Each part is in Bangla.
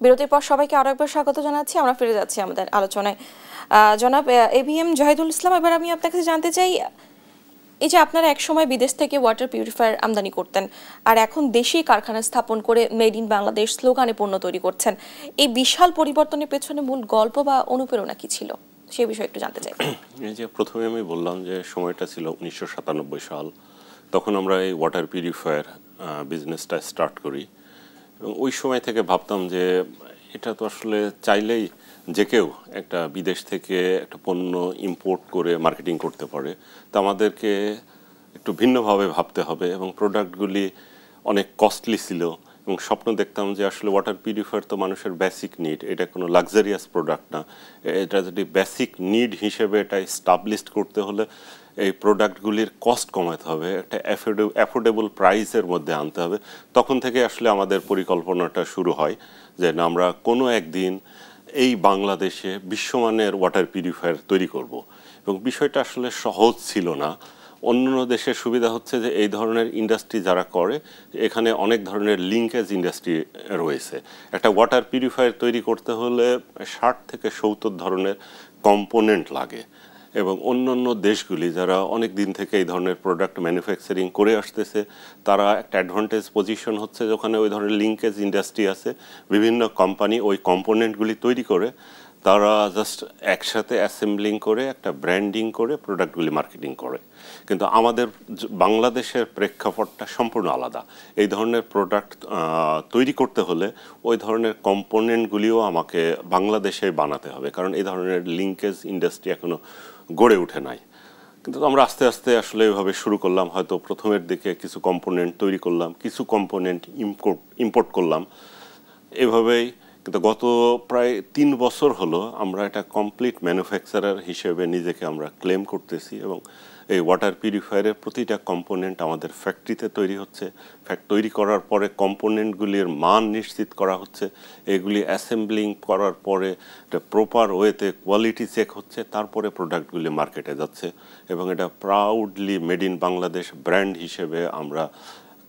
বিরতির পর সবাইকে আরো একবার স্বাগত জানাচ্ছি। আমরা ফিরে যাচ্ছি আমাদের আলোচনায়। জনাব এবিএম জাহিদুল ইসলাম, এবার আমি আপনার কাছে জানতে চাই, এই যে আপনারা একসময় বিদেশ থেকে ওয়াটার পিউরিফায়ার আমদানি করতেন আর এখন দেশেই কারখানা স্থাপন করে মেড ইন বাংলাদেশ স্লোগানে পণ্য তৈরি করছেন, এই বিশাল পরিবর্তনের পেছনে মূল গল্প বা অনুপ্রেরণা কি ছিল, সেই বিষয়ে একটু জানতে চাই। এই যে প্রথমে আমি বললাম যে সময়টা ছিল 1997 সাল, তখন আমরা এই ওয়াটার পিউরিফায়ার বিজনেসটা স্টার্ট করি এবং ওই সময় থেকে ভাবতাম যে এটা তো আসলে চাইলেই যে কেউ একটা বিদেশ থেকে একটা পণ্য ইম্পোর্ট করে মার্কেটিং করতে পারে, তা আমাদেরকে একটু ভিন্নভাবে ভাবতে হবে এবং প্রোডাক্টগুলি অনেক কস্টলি ছিল এবং স্বপ্ন দেখতাম যে আসলে ওয়াটার পিউরিফায়ার তো মানুষের বেসিক নিড, এটা কোনো লাক্সারিয়াস প্রোডাক্ট না। এটা যদি বেসিক নিড হিসেবে এটা এস্টাবলিশড করতে হলে এই প্রোডাক্টগুলির কস্ট কমাতে হবে, একটা অ্যাফোর্ডেবল প্রাইসের মধ্যে আনতে হবে। তখন থেকে আসলে আমাদের পরিকল্পনাটা শুরু হয় যে না, আমরা কোনো একদিন এই বাংলাদেশে বিশ্বমানের ওয়াটার পিউরিফায়ার তৈরি করব। এবং বিষয়টা আসলে সহজ ছিল না। অন্য দেশের সুবিধা হচ্ছে যে এই ধরনের ইন্ডাস্ট্রি যারা করে এখানে অনেক ধরনের লিঙ্কেজ ইন্ডাস্ট্রি রয়েছে। একটা ওয়াটার পিউরিফায়ার তৈরি করতে হলে 60 থেকে 70 ধরনের কম্পোনেন্ট লাগে এবং অন্যান্য দেশগুলি যারা অনেক দিন থেকে এই ধরনের প্রোডাক্ট ম্যানুফ্যাকচারিং করে আসতেছে তারা একটা অ্যাডভান্টেজ পজিশন হচ্ছে যে ওখানে ওই ধরনের লিঙ্কেজ ইন্ডাস্ট্রি আছে, বিভিন্ন কোম্পানি ওই কম্পোনেন্টগুলি তৈরি করে তারা জাস্ট একসাথে অ্যাসেম্বলিং করে একটা ব্র্যান্ডিং করে প্রোডাক্টগুলি মার্কেটিং করে। কিন্তু আমাদের বাংলাদেশের প্রেক্ষাপটটা সম্পূর্ণ আলাদা। এই ধরনের প্রোডাক্ট তৈরি করতে হলে ওই ধরনের কম্পোনেন্টগুলিও আমাকে বাংলাদেশে বানাতে হবে, কারণ এই ধরনের লিঙ্কেজ ইন্ডাস্ট্রি এখনও গড়ে ওঠে নাই। কিন্তু আমরা আস্তে আস্তে আসলে এভাবে শুরু করলাম। হয়তো প্রথমের দিকে কিছু কম্পোনেন্ট তৈরি করলাম, কিছু কম্পোনেন্ট ইম্পোর্ট করলাম, এভাবেই। কিন্তু গত প্রায় 3 বছর হলো আমরা এটা কমপ্লিট ম্যানুফ্যাকচারার হিসেবে নিজেকে আমরা ক্লেম করতেছি এবং এই ওয়াটার পিউরিফায়ারের প্রতিটা কম্পোনেন্ট আমাদের ফ্যাক্টরিতে তৈরি হচ্ছে। তৈরি করার পরে কম্পোনেন্টগুলির মান নিশ্চিত করা হচ্ছে, এগুলি অ্যাসেম্বলিং করার পরে এটা প্রপার ওয়েতে কোয়ালিটি চেক হচ্ছে, তারপরে প্রোডাক্টগুলি মার্কেটে যাচ্ছে এবং এটা proudly made in Bangladesh brand হিসেবে আমরা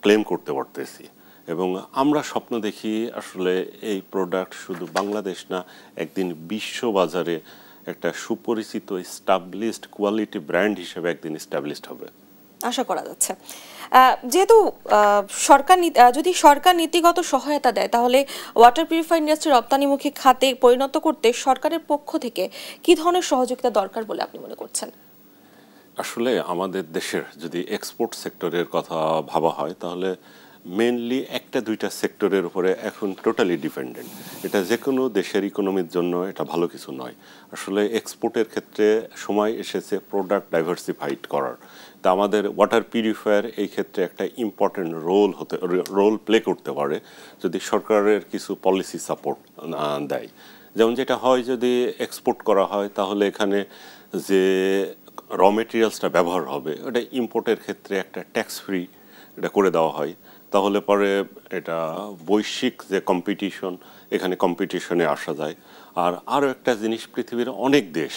ক্লেম করতে পারতেছি। এবং আমরা স্বপ্ন দেখি আসলে এই প্রোডাক্ট শুধু বাংলাদেশ না, একদিন বিশ্ববাজারে একটা সুপরিচিত এস্টাবলিশড কোয়ালিটি ব্র্যান্ড হিসেবে একদিন এস্টাবলিশড হবে, আশা করা যাচ্ছে। যেহেতু যদি সরকার নীতিগত সহায়তা দেয়, তাহলে ওয়াটার পিউরিফায়ার ইন্ডাস্ট্রি রপ্তানিমুখী খাতে পরিণত করতে সরকারের পক্ষ থেকে কি ধরনের সহযোগিতা দরকার বলে আপনি মনে করছেন? আসলে আমাদের দেশের যদি এক্সপোর্ট সেক্টরের কথা ভাবা হয় তাহলে মেনলি একটা দুইটা সেক্টরের উপরে এখন টোটালি ডিপেন্ডেন্ট। এটা যে কোনো দেশের ইকোনমির জন্য এটা ভালো কিছু নয়। আসলে এক্সপোর্টের ক্ষেত্রে সময় এসেছে প্রোডাক্ট ডাইভার্সিফাইড করার। তা আমাদের ওয়াটার পিউরিফায়ার এই ক্ষেত্রে একটা ইম্পর্টেন্ট রোল প্লে করতে পারে যদি সরকারের কিছু পলিসি সাপোর্ট দেয়। যেমন যেটা হয়, যদি এক্সপোর্ট করা হয় তাহলে এখানে যে র মেটেরিয়ালসটা ব্যবহার হবে ওটা ইম্পোর্টের ক্ষেত্রে একটা ট্যাক্স ফ্রি এটা করে দেওয়া হয়, তাহলে পরে এটা বৈশ্বিক যে কম্পিটিশন, এখানে কম্পিটিশনে আসা যায়। আর আরও একটা জিনিস, পৃথিবীর অনেক দেশ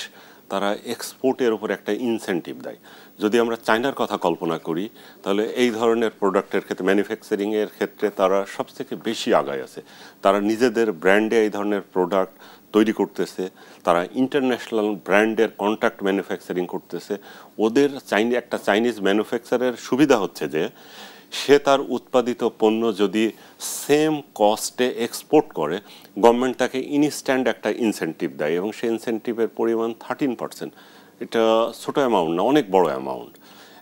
তারা এক্সপোর্টের উপর একটা ইনসেন্টিভ দেয়। যদি আমরা চায়নার কথা কল্পনা করি তাহলে এই ধরনের প্রোডাক্টের ক্ষেত্রে, ম্যানুফ্যাকচারিংয়ের ক্ষেত্রে তারা সবথেকে বেশি আগায় আছে। তারা নিজেদের ব্র্যান্ডে এই ধরনের প্রোডাক্ট তৈরি করতেছে, তারা ইন্টারন্যাশনাল ব্র্যান্ডের কন্ট্রাক্ট ম্যানুফ্যাকচারিং করতেছে। ওদের একটা চাইনিজ ম্যানুফ্যাকচারের সুবিধা হচ্ছে যে সে তার উৎপাদিত পণ্য যদি সেম কস্টে এক্সপোর্ট করে, গভর্নমেন্ট তাকে ইনস্ট্যান্ট একটা ইনসেন্টিভ দেয় এবং সেই ইনসেন্টিভের পরিমাণ 13%। এটা ছোটো অ্যামাউন্ট না, অনেক বড় অ্যামাউন্ট।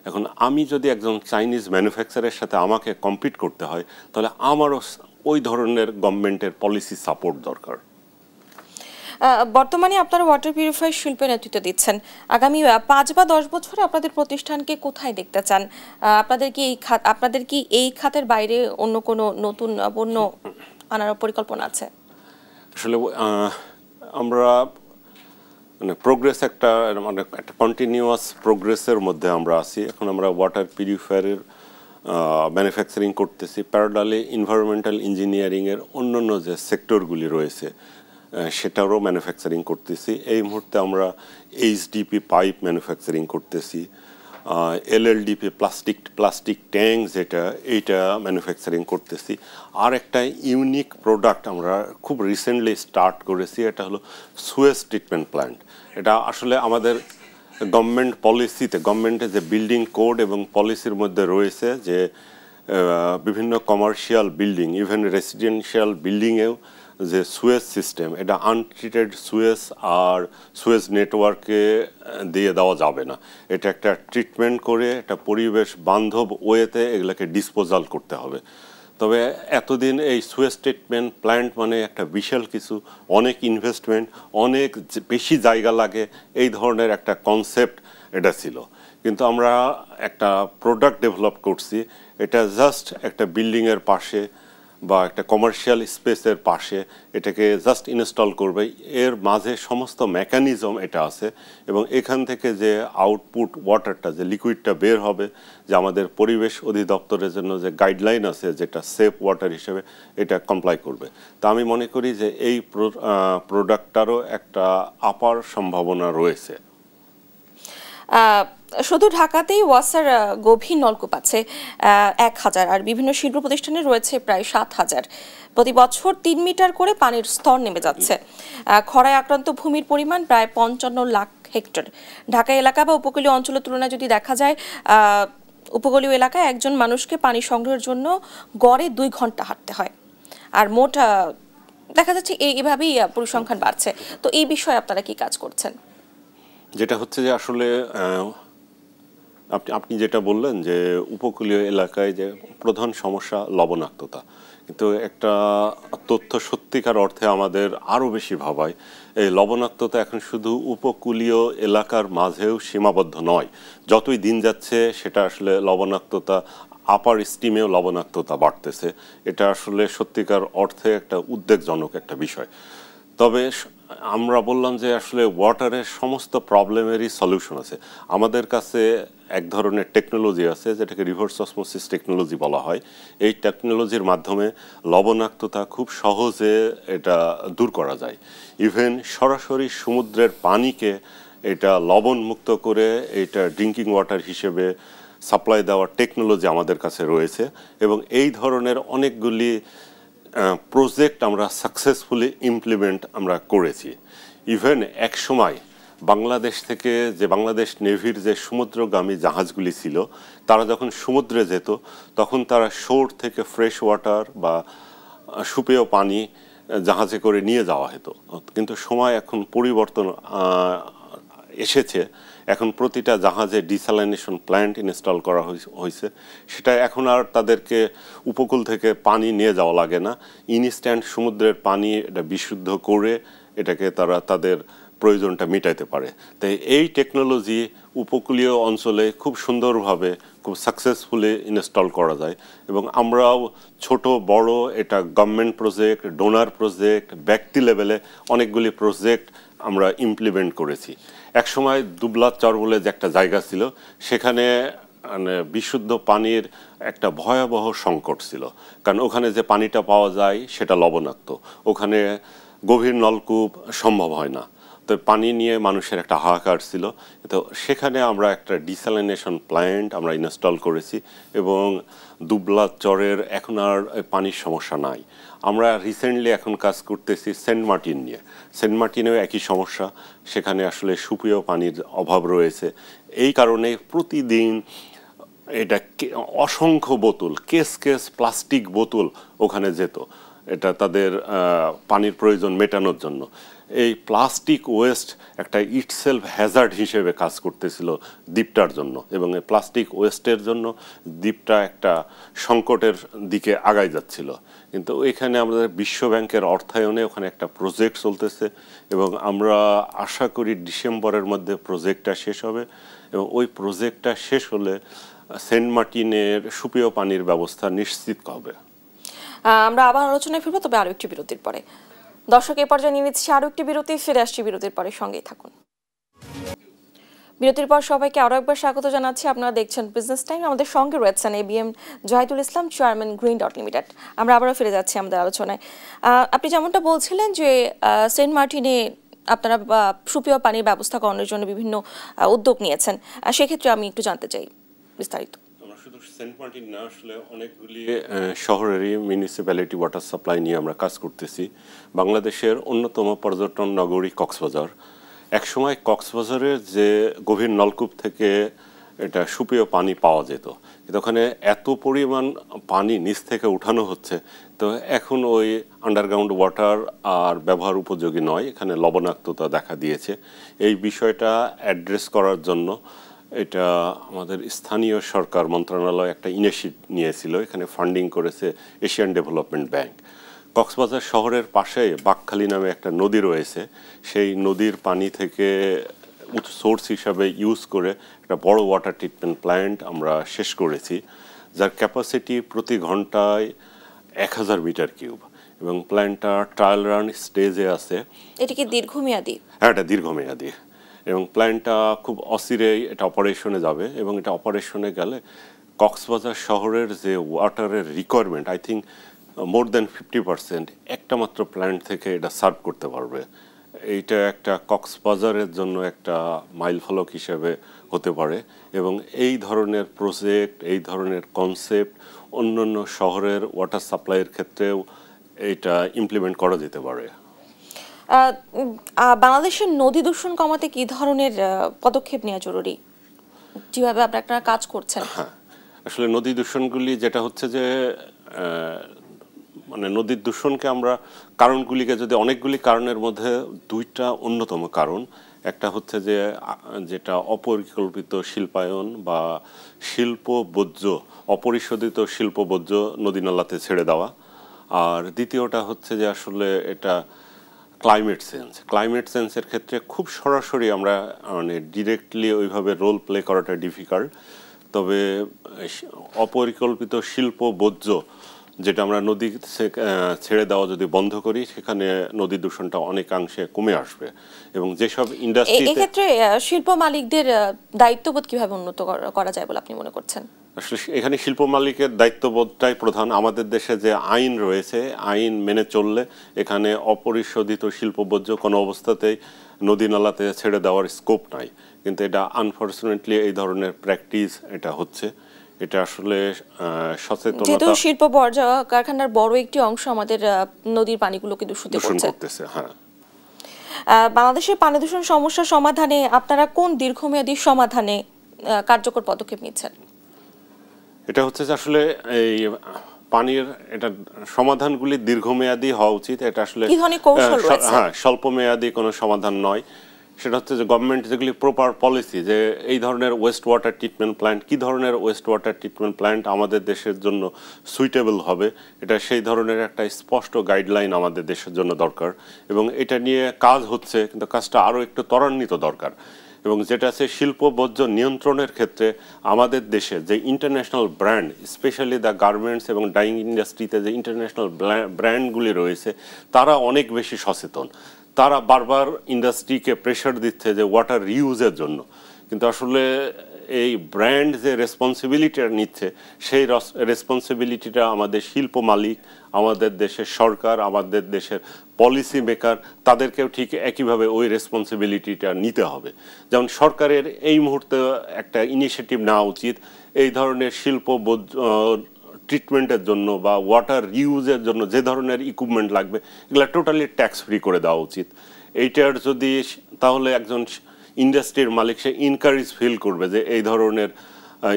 এখন আমি যদি একজন চাইনিজ ম্যানুফ্যাকচারের সাথে আমাকে কম্পিট করতে হয় তাহলে আমারও ওই ধরনের গভর্নমেন্টের পলিসি সাপোর্ট দরকার। বর্তমানে আপনারা ওয়াটার পিউরিফায়ার শিল্পে নেতৃত্ব দিচ্ছেন। আগামী 5 বা 10 বছরে আপনাদের প্রতিষ্ঠানকে কোথায় দেখতে চান? আপনাদের কি এই খাতের বাইরে অন্য কোনো নতুন পণ্য আনার পরিকল্পনা আছে? আসলে আমরা প্রোগ্রেস একটা কন্টিনিউয়াস প্রোগ্রেসের মধ্যে আমরা আছি। এখন আমরা ওয়াটার পিউরিফায়ারের ম্যানুফ্যাকচারিং করতেছি, প্যারালালি এনভায়রনমেন্টাল ইঞ্জিনিয়ারিংয়ের অন্যান্য যে সেক্টরগুলি রয়েছে সেটারও ম্যানুফ্যাকচারিং করতেছি। এই মুহূর্তে আমরা এইচডিপি পাইপ ম্যানুফ্যাকচারিং করতেছি, এলএলডিপি প্লাস্টিক ট্যাঙ্ক এইটা ম্যানুফ্যাকচারিং করতেছি। আর একটা ইউনিক প্রোডাক্ট আমরা খুব রিসেন্টলি স্টার্ট করেছি, এটা হলো সুয়েজ ট্রিটমেন্ট প্ল্যান্ট। এটা আসলে আমাদের গভর্নমেন্টের যে বিল্ডিং কোড এবং পলিসির মধ্যে রয়েছে যে বিভিন্ন কমার্শিয়াল বিল্ডিং, ইভেন রেসিডেন্সিয়াল বিল্ডিংয়েও যে সুয়েজ সিস্টেম, এটা আনট্রিটেড সুয়েজ আর সুয়েজ নেটওয়ার্কে দিয়ে দেওয়া যাবে না। এটা একটা ট্রিটমেন্ট করে একটা পরিবেশ বান্ধব ওয়েতে এগুলোকে ডিসপোজাল করতে হবে। তবে এতদিন এই সুয়েজ ট্রিটমেন্ট প্ল্যান্ট মানে একটা বিশাল কিছু, অনেক ইনভেস্টমেন্ট, অনেক বেশি জায়গা লাগে, এই ধরনের একটা কনসেপ্ট এটা ছিল। কিন্তু আমরা একটা প্রোডাক্ট ডেভেলপ করছি, এটা জাস্ট একটা বিল্ডিংয়ের পাশে বা একটা কমার্শিয়াল স্পেসের পাশে এটাকে জাস্ট ইনস্টল করবে। এর মাঝে সমস্ত মেকানিজম এটা আছে এবং এখান থেকে যে আউটপুট ওয়াটারটা, যে লিকুইডটা বের হবে, যে আমাদের পরিবেশ অধিদপ্তরের জন্য যে গাইডলাইন আছে যেটা সেফ ওয়াটার হিসেবে, এটা কমপ্লাই করবে। তা আমি মনে করি যে এই প্রোডাক্টটারও একটা আপার সম্ভাবনা রয়েছে। শুধু ঢাকাতেই ওয়াসার গভীর নলকূপ আছে 1000, আর বিভিন্ন শিল্প প্রতিষ্ঠানে রয়েছে প্রায় 7000। প্রতি বছর 3 মিটার করে পানির স্তর নেমে যাচ্ছে। খরায় আক্রান্ত ভূমির পরিমাণ প্রায় 55 লাখ হেক্টর। ঢাকা এলাকা বা উপকূলীয় অঞ্চলের তুলনায় যদি দেখা যায়, উপকূলীয় এলাকায় একজন মানুষকে পানি সংগ্রহের জন্য গড়ে 2 ঘন্টা হাঁটতে হয়। আর মোট দেখা যাচ্ছে এইভাবেই পরিসংখ্যান বাড়ছে। তো এই বিষয়ে আপনারা কি কাজ করছেন? যেটা হচ্ছে যে আসলে আপনি যেটা বললেন যে উপকূলীয় এলাকায় যে প্রধান সমস্যা লবণাক্ততা, কিন্তু একটা তথ্য সত্যিকার অর্থে আমাদের আরও বেশি ভাবায়। এই লবণাক্ততা এখন শুধু উপকূলীয় এলাকার মাঝেও সীমাবদ্ধ নয়, যতই দিন যাচ্ছে সেটা আসলে লবণাক্ততা আপার স্টিমেও লবণাক্ততা বাড়তেছে। এটা আসলে সত্যিকার অর্থে একটা উদ্বেগজনক একটা বিষয়। তবে আমরা বললাম যে আসলে ওয়াটারের সমস্ত প্রবলেমেরই সলিউশন আছে। আমাদের কাছে এক ধরনের টেকনোলজি আছে যেটাকে রিভার্স অসমোসিস টেকনোলজি বলা হয়। এই টেকনোলজির মাধ্যমে লবণাক্ততা খুব সহজে এটা দূর করা যায়। ইভেন সরাসরি সমুদ্রের পানিকে এটা লবণ মুক্ত করে এটা ড্রিঙ্কিং ওয়াটার হিসেবে সাপ্লাই দেওয়ার টেকনোলজি আমাদের কাছে রয়েছে এবং এই ধরনের অনেকগুলি প্রজেক্ট আমরা সাকসেসফুলি ইমপ্লিমেন্ট আমরা করেছি। ইভেন এক সময় বাংলাদেশ থেকে যে বাংলাদেশ নেভির যে সমুদ্রগামী জাহাজগুলি ছিল, তারা যখন সমুদ্রে যেত তখন তারা শোর থেকে ফ্রেশ ওয়াটার বা সুপেয় পানি জাহাজে করে নিয়ে যাওয়া হতো। কিন্তু সময় এখন পরিবর্তন এসেছে, এখন প্রতিটা জাহাজে ডিস্যালিনেশন প্ল্যান্ট ইনস্টল করা হয়েছে। সেটা এখন আর তাদেরকে উপকূল থেকে পানি নিয়ে যাওয়া লাগে না, ইনস্ট্যান্ট সমুদ্রের পানি এটা বিশুদ্ধ করে এটাকে তারা তাদের প্রয়োজনটা মেটাইতে পারে। তাই এই টেকনোলজি উপকূলীয় অঞ্চলে খুব সুন্দরভাবে খুব সাকসেসফুলি ইনস্টল করা যায় এবং আমরাও ছোট বড় এটা গভর্নমেন্ট প্রজেক্ট, ডোনার প্রজেক্ট, ব্যক্তি লেভেলে অনেকগুলি প্রজেক্ট আমরা ইমপ্লিমেন্ট করেছি। একসময় দুবলাচর বলে যে একটা জায়গা ছিল, সেখানে মানে বিশুদ্ধ পানির একটা ভয়াবহ সংকট ছিল, কারণ ওখানে যে পানিটা পাওয়া যায় সেটা লবণাক্ত, ওখানে গভীর নলকূপ সম্ভব হয় না, তো পানি নিয়ে মানুষের একটা হাহাকার ছিল। তো সেখানে আমরা একটা ডিস্যালিনেশন প্ল্যান্ট আমরা ইনস্টল করেছি এবং দুবলাচরের এখন আর পানির সমস্যা নাই। আমরা রিসেন্টলি এখন কাজ করতেছি সেন্ট মার্টিন নিয়ে। সেন্ট মার্টিনেও একই সমস্যা, সেখানে আসলে সুপেয় পানির অভাব রয়েছে। এই কারণে প্রতিদিন এটা অসংখ্য বোতল, কেস প্লাস্টিক বোতল ওখানে যেত, এটা তাদের পানির প্রয়োজন মেটানোর জন্য। এই প্লাস্টিক ওয়েস্ট একটা ইটসেলফ হ্যাজার্ড হিসেবে কাজ করতেছিল দ্বীপটার জন্য এবং এই প্লাস্টিক ওয়েস্টের জন্য দ্বীপটা একটা সংকটের দিকে আগায় যাচ্ছিল। কিন্তু এখানে আমাদের বিশ্ব ব্যাংকের অর্থায়নে ওখানে একটা প্রজেক্ট চলতেছে এবং আমরা আশা করি ডিসেম্বরের মধ্যে প্রজেক্টটা শেষ হবে এবং ওই প্রজেক্টটা শেষ হলে সেন্ট মার্টিনের সুপেয় পানির ব্যবস্থা নিশ্চিত হবে। আমরা আবার আলোচনায় ফিরবো, তবে আরো একটি বিরতির পরে। দর্শক, এই পর্যায়ে নিয়ে নিচ্ছি আরো একটি বিরতি, ফিরে আসছি বিরতির পরে, সঙ্গেই থাকুন। বিরতির পর সবাইকে আরো একবার স্বাগত জানাচ্ছি। আপনারা দেখছেন বিজনেস টাইম। আমাদের সঙ্গে রয়েছেন এবিএম জহিদুল ইসলাম, চেয়ারম্যান, গ্রিন ডট লিমিটেড। আমরা আবারও ফিরে যাচ্ছি আমাদের আলোচনায়। আপনি যেমনটা বলছিলেন যে সেন্ট মার্টিনে আপনারা সুপেয় পানির ব্যবস্থা করানোর জন্য বিভিন্ন উদ্যোগ নিয়েছেন, সেক্ষেত্রে আমি একটু জানতে চাই বিস্তারিত। আমরা শুধু সেন্ট মার্টিন না, আসলে অনেকগুলি শহরেরই মিউনিসিপ্যালিটি ওয়াটার সাপ্লাই নিয়ে আমরা কাজ করতেছি। বাংলাদেশের অন্যতম পর্যটন নগরী কক্সবাজার। একসময় কক্সবাজারের যে গভীর নলকূপ থেকে এটা সুপেয় পানি পাওয়া যেত, কিন্তু ওখানে এত পরিমাণ পানি নিচ থেকে উঠানো হচ্ছে, তো এখন ওই আন্ডারগ্রাউন্ড ওয়াটার আর ব্যবহার উপযোগী নয়, এখানে লবণাক্ততা দেখা দিয়েছে। এই বিষয়টা অ্যাড্রেস করার জন্য এটা আমাদের স্থানীয় সরকার মন্ত্রণালয় একটা ইনিশিয়েটিভ নিয়েছিল, এখানে ফান্ডিং করেছে এশিয়ান ডেভেলপমেন্ট ব্যাংক। কক্সবাজার শহরের পাশে বাকখালী নামে একটা নদী রয়েছে, সেই নদীর পানি থেকে সোর্স হিসাবে ইউজ করে একটা বড় ওয়াটার ট্রিটমেন্ট প্ল্যান্ট আমরা শেষ করেছি, যার ক্যাপাসিটি প্রতি ঘন্টায় 1000 মিটার কিউব, এবং প্ল্যান্টটা ট্রায়াল রান স্টেজে আছে। এটা কি দীর্ঘমেয়াদী? হ্যাঁ, এটা দীর্ঘমেয়াদী, এবং প্ল্যান্টটা খুব অচিরেই এটা অপারেশনে যাবে, এবং এটা অপারেশনে গেলে কক্সবাজার শহরের যে ওয়াটারের requirement, I think more than 50% একটা মাত্র প্ল্যান্ট থেকে এটা সার্ভ করতে পারবে। এইটা একটা কক্সবাজারের জন্য একটা মাইল ফলক হিসেবে হতে পারে, এবং এই ধরনের প্রজেক্ট, এই ধরনের কনসেপ্ট অন্যান্য শহরের ওয়াটার সাপ্লাইয়ের ক্ষেত্রেও এইটা ইমপ্লিমেন্ট করা যেতে পারে। বাংলাদেশের নদী দূষণ কমাতে কি ধরনের পদক্ষেপ নেওয়া জরুরি, যেভাবে আপনারা কাজ করছেন? হ্যাঁ, আসলে নদী দূষণগুলি যেটা হচ্ছে যে মানে নদীর দূষণকে আমরা কারণগুলিকে যদি অনেকগুলি কারণের মধ্যে দুইটা অন্যতম কারণ, একটা হচ্ছে যে যেটা অপরিকল্পিত শিল্পায়ন বা শিল্প বর্জ্য, অপরিশোধিত শিল্প বর্জ্য নদী নালাতে ছেড়ে দেওয়া, আর দ্বিতীয়টা হচ্ছে যে আসলে এটা ক্লাইমেট চেঞ্জের ক্ষেত্রে খুব সরাসরি আমরা মানে ডিরেক্টলি ওইভাবে রোল প্লে করাটা ডিফিকাল্ট, তবে অপরিকল্পিত শিল্প বর্জ্য যেটা আমরা নদী ছেড়ে দেওয়া যদি বন্ধ করি, সেখানে নদী দূষণটা অনেকাংশে কমে আসবে। এবং যেসব ইন্ডাস্ট্রি, এই ক্ষেত্রে শিল্প মালিকদের দায়িত্ববোধ কিভাবে উন্নত করা যায় বলে আপনি মনে করছেন? আসলে এখানে শিল্প মালিকের দায়িত্ববোধটাই প্রধান। আমাদের দেশে যে আইন রয়েছে, আইন মেনে চললে এখানে অপরিশোধিত শিল্প বর্জ্য কোনো অবস্থাতেই নদী নালাতে ছেড়ে দেওয়ার স্কোপ নাই, কিন্তু এটা আনফরচুনেটলি এই ধরনের প্র্যাকটিস এটা হচ্ছে। এটা আসলে সচেতনতা, যেহেতু শিল্প বর্জ্য কারখানার বড় একটি অংশ আমাদের নদীর পানিগুলোকে দূষিত করতেছে। হ্যাঁ, বাংলাদেশের পানি দূষণ সমস্যা সমাধানে আপনারা কোন দীর্ঘমেয়াদী সমাধানে কার্যকর পদক্ষেপ নিচ্ছেন? এটা হচ্ছে যে আসলে এই পানির এটা সমাধানগুলি দীর্ঘমেয়াদী হওয়া উচিত। এটা আসলে কি ধরনের কৌশল রয়েছে? হ্যাঁ, স্বল্পমেয়াদী কোনো সমাধান নয়। সেটা হচ্ছে যে গভর্নমেন্ট যেগুলি প্রপার পলিসি, যে এই ধরনের ওয়েস্ট ওয়াটার ট্রিটমেন্ট প্ল্যান্ট, কী ধরনের ওয়েস্ট ওয়াটার ট্রিটমেন্ট প্ল্যান্ট আমাদের দেশের জন্য সুইটেবল হবে, এটা সেই ধরনের একটা স্পষ্ট গাইডলাইন আমাদের দেশের জন্য দরকার, এবং এটা নিয়ে কাজ হচ্ছে, কিন্তু কাজটা আরও একটু ত্বরান্বিত দরকার। এবং যেটা আছে শিল্প বর্জ্য নিয়ন্ত্রণের ক্ষেত্রে আমাদের দেশে যে international brand, specially the garments এবং ডাইং ইন্ডাস্ট্রিতে যে ইন্টারন্যাশনাল ব্র্যান্ডগুলি রয়েছে, তারা অনেক বেশি সচেতন। তারা বারবার ইন্ডাস্ট্রিকে প্রেশার দিচ্ছে যে ওয়াটার রিউজের জন্য, কিন্তু আসলে এই ব্র্যান্ড যে রেসপন্সিবিলিটিটা নিচ্ছে, সেই রেসপন্সিবিলিটিটা আমাদের শিল্প মালিক, আমাদের দেশের সরকার, আমাদের দেশের পলিসি মেকার, তাদেরকেও ঠিক একইভাবে ওই রেসপন্সিবিলিটিটা নিতে হবে। যেমন সরকারের এই মুহূর্তে একটা ইনিশিয়েটিভ নেওয়া উচিত, এই ধরনের শিল্প ট্রিটমেন্টের জন্য বা ওয়াটার রিউজের জন্য যে ধরনের ইকুইপমেন্ট লাগবে, এগুলো টোটালি ট্যাক্স ফ্রি করে দেওয়া উচিত। এইটার যদি, তাহলে একজন ইন্ডাস্ট্রির মালিক সে ইনকারেজ ফিল করবে যে এই ধরনের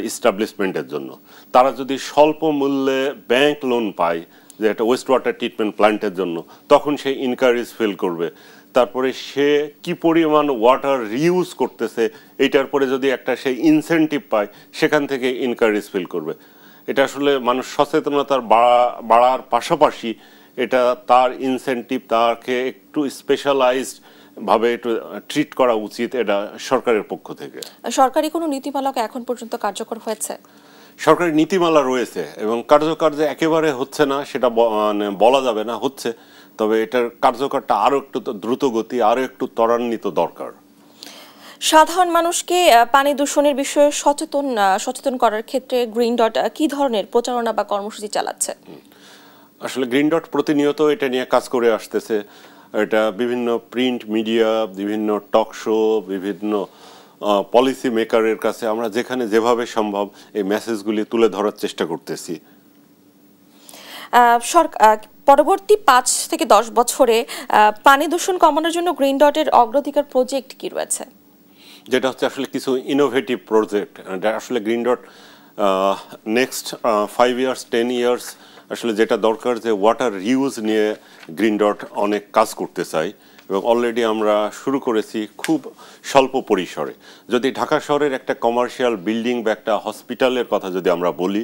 ইস্টাবলিশমেন্টের জন্য তারা যদি স্বল্প মূল্যে ব্যাংক লোন পায় যে একটা ওয়েস্ট ওয়াটার ট্রিটমেন্ট প্ল্যান্টের জন্য, তখন সে ইনকারেজ ফিল করবে। তারপরে সে কি পরিমাণ ওয়াটার রিউজ করতেছে, এইটার পরে যদি একটা সে ইনসেন্টিভ পায়, সেখান থেকে ইনকারেজ ফিল করবে। এটা আসলে মানুষ সচেতনতার বাড়ার পাশাপাশি এটা তার ইনসেন্টিভ, তাকে একটু স্পেশালাইজড ভাবে একটু ট্রিট করা উচিত, এটা সরকারের পক্ষ থেকে। সরকারি কোনো নীতিমালা এখন পর্যন্ত কার্যকর হয়েছে? সরকারি নীতিমালা রয়েছে এবং কার্যকর যে একেবারে হচ্ছে না সেটা মানে বলা যাবে না, হচ্ছে, তবে এটার কার্যকরটা আরো একটু দ্রুত গতি, আরো একটু ত্বরান্বিত দরকার। সাধারণ মানুষকে পানি দূষণের বিষয়ে সচেতন করার ক্ষেত্রে গ্রিন ডট কি ধরনের প্রচারণা বা কর্মসূচি চালাচ্ছে? আসলে গ্রিন ডট প্রতিনিয়ত এটা নিয়ে কাজ করে আসতেছে। এটা বিভিন্ন প্রিন্ট মিডিয়া, বিভিন্ন টক শো, বিভিন্ন পলিসি মেকারের কাছে আমরা যেখানে যেভাবে সম্ভব এই মেসেজগুলি তুলে ধরার চেষ্টা করতেছি। পরবর্তী 5 থেকে 10 বছরে পানি দূষণ কমানোর জন্য গ্রিন ডটের অগ্রাধিকার প্রজেক্ট কি রয়েছে? যেটা হচ্ছে আসলে কিছু ইনোভেটিভ প্রজেক্ট, আসলে green dot next 5 years 10 years আসলে যেটা দরকার যে ওয়াটার রিউজ নিয়ে গ্রিন ডট অনেক কাজ করতে চাই এবং অলরেডি আমরা শুরু করেছি খুব স্বল্প পরিসরে। যদি ঢাকা শহরের একটা কমার্শিয়াল বিল্ডিং বা একটা হসপিটালের কথা যদি আমরা বলি,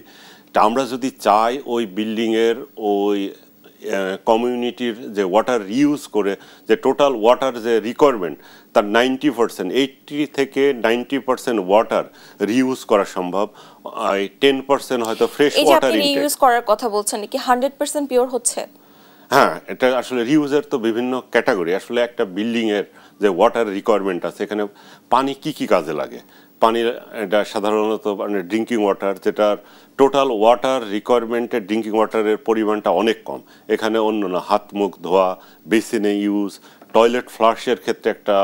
তা আমরা যদি চাই ওই বিল্ডিংয়ের ওই কমিউনিটির যে ওয়াটার রিউজ করে যে টোটাল ওয়াটার যে রিকোয়ারমেন্ট তার 90%, 80 থেকে 90% ওয়াটার রিউজ করা সম্ভব। 10% হয়তো ফ্রেশ ওয়াটার ইনটেক। রিউজ করার কথা বলছেন কি 100% পিওর হচ্ছে? হ্যাঁ, এটা আসলে রিউজের তো বিভিন্ন ক্যাটাগরি। আসলে একটা বিল্ডিং এর যে ওয়াটার রিকোয়ারমেন্ট আছে, এখানে পানি কি কি কাজে লাগে। পানির এটা সাধারণত মানে ড্রিঙ্কিং ওয়াটার, যেটার টোটাল ওয়াটার রিকোয়ারমেন্টের ড্রিঙ্কিং ওয়াটারের পরিমাণটা অনেক কম। এখানে অন্য না, হাত মুখ ধোয়া, বেসিনে ইউজ, টয়লেট ফ্লাশের ক্ষেত্রে একটা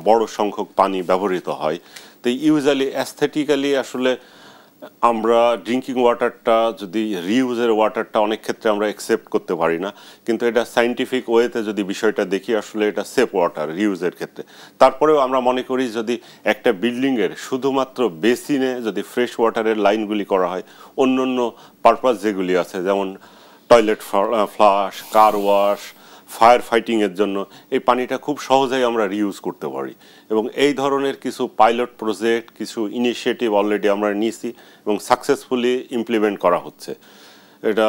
বড় সংখ্যক পানি ব্যবহৃত হয়। তো ইউজুয়ালি অ্যাস্থেটিক্যালি আসলে আমরা ড্রিঙ্কিং ওয়াটারটা যদি রিউজের ওয়াটারটা অনেক ক্ষেত্রে আমরা অ্যাকসেপ্ট করতে পারি না, কিন্তু এটা সায়েন্টিফিক ওয়েতে যদি বিষয়টা দেখি আসলে এটা সেফ ওয়াটার রিউজের ক্ষেত্রে। তারপরেও আমরা মনে করি যদি একটা বিল্ডিংয়ের শুধুমাত্র বেসিনে যদি ফ্রেশ ওয়াটারের লাইনগুলি করা হয়, অন্য অন্য পারপাস যেগুলি আছে যেমন toilet flush, car wash, fire ফাইটিংয়ের জন্য এই পানিটা খুব সহজেই আমরা রিউজ করতে পারি। এবং এই ধরনের কিছু পাইলট প্রজেক্ট, কিছু ইনিশিয়েটিভ অলরেডি আমরা নিয়েছি এবং সাকসেসফুলি ইমপ্লিমেন্ট করা হচ্ছে। এটা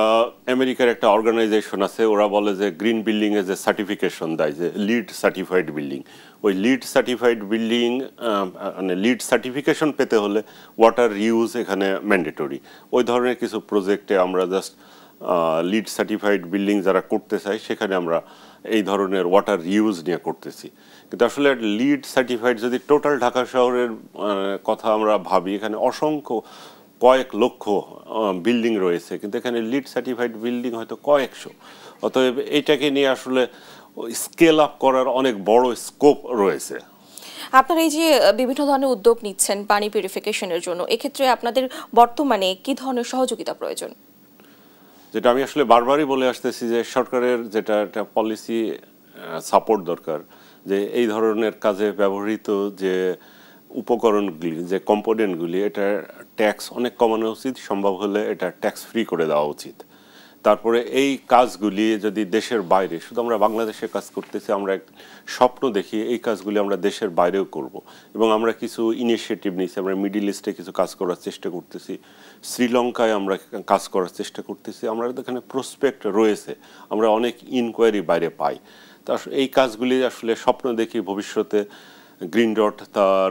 আমেরিকার একটা অর্গানাইজেশন আছে, ওরা বলে যে গ্রিন বিল্ডিংয়ে যে সার্টিফিকেশন দেয়, যে লিড সার্টিফাইড বিল্ডিং, ওই লিড সার্টিফাইড বিল্ডিং মানে লিড সার্টিফিকেশন পেতে হলে ওয়াটার রিউজ এখানে ম্যান্ডেটরি। ওই ধরনের কিছু প্রজেক্টে আমরা জাস্ট লিড সার্টিফাইড বিল্ডিং যারা করতে চাই সেখানে আমরা এই ধরনের ওয়াটার রিউজ নিয়ে করতেছি। কিন্তু আসলে লিড সার্টিফাইড যদি টোটাল ঢাকা শহরের কথা আমরা ভাবি, এখানে অসংখ্য কয়েক লক্ষ বিল্ডিং রয়েছে, কিন্তু এখানে লিড সার্টিফাইড বিল্ডিং হয়তো কয়েকশো। অতএব এইটাকে নিয়ে আসলে স্কেল আপ করার অনেক বড় স্কোপ রয়েছে। আপনারা এই যে বিভিন্ন ধরনের উদ্যোগ নিচ্ছেন পানি পিউরিফিকেশনের জন্য, এক্ষেত্রে আপনাদের বর্তমানে কি ধরনের সহযোগিতা প্রয়োজন? যেটা আমি আসলে বারবারই বলে আসতেছি যে সরকারের যেটা একটা পলিসি সাপোর্ট দরকার, যে এই ধরনের কাজে ব্যবহৃত যে উপকরণগুলি, যে কম্পোনেন্টগুলি, এটা ট্যাক্স অনেক কমানো উচিত, সম্ভব হলে এটা ট্যাক্স ফ্রি করে দেওয়া উচিত। তারপরে এই কাজগুলি যদি দেশের বাইরে, শুধু আমরা বাংলাদেশে কাজ করতেছি, আমরা এক স্বপ্ন দেখি এই কাজগুলি আমরা দেশের বাইরেও করব। এবং আমরা কিছু ইনিশিয়েটিভ নিয়েছি, আমরা মিডল ইস্টে কিছু কাজ করার চেষ্টা করতেছি, শ্রীলঙ্কায় আমরা কাজ করার চেষ্টা করতেছি, আমরা এখানে প্রসপেক্ট রয়েছে, আমরা অনেক ইনকোয়ারি বাইরে পাই। তা এই কাজগুলি আসলে স্বপ্ন দেখি ভবিষ্যতে গ্রিন ডট তার